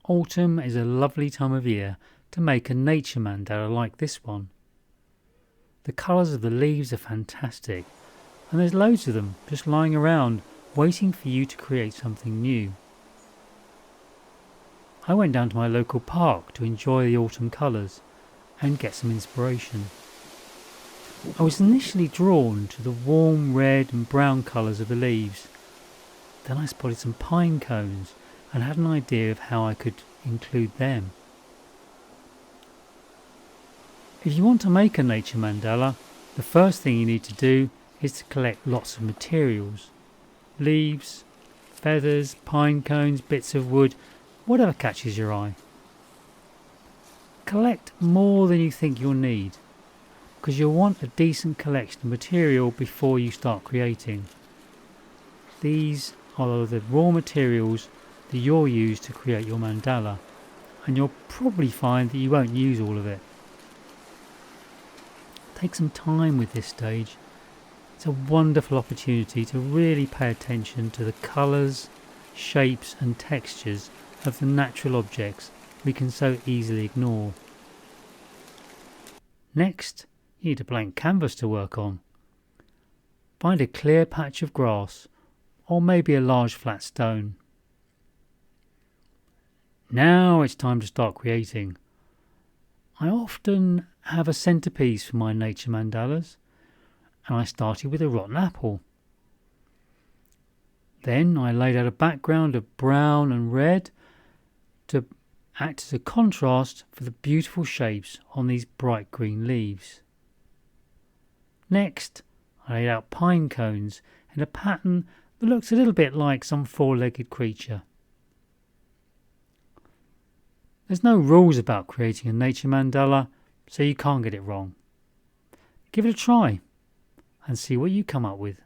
Autumn is a lovely time of year to make a nature mandala like this one. The colours of the leaves are fantastic, and there's loads of them just lying around waiting for you to create something new. I went down to my local park to enjoy the autumn colours and get some inspiration. I was initially drawn to the warm red and brown colours of the leaves. Then I spotted some pine cones and had an idea of how I could include them. If you want to make a nature mandala, the first thing you need to do is to collect lots of materials. Leaves, feathers, pine cones, bits of wood, whatever catches your eye. Collect more than you think you'll need, because you'll want a decent collection of material before you start creating. These are the raw materials that you'll use to create your mandala, and you'll probably find that you won't use all of it. Take some time with this stage. It's a wonderful opportunity to really pay attention to the colours, shapes and textures of the natural objects we can so easily ignore. Next, you need a blank canvas to work on. Find a clear patch of grass or maybe a large flat stone. Now it's time to start creating. I often have a centerpiece for my nature mandalas, and I started with a rotten apple. Then I laid out a background of brown and red to act as a contrast for the beautiful shapes on these bright green leaves. Next, I laid out pine cones in a pattern that looks a little bit like some four-legged creature. There's no rules about creating a nature mandala, so you can't get it wrong. Give it a try and see what you come up with.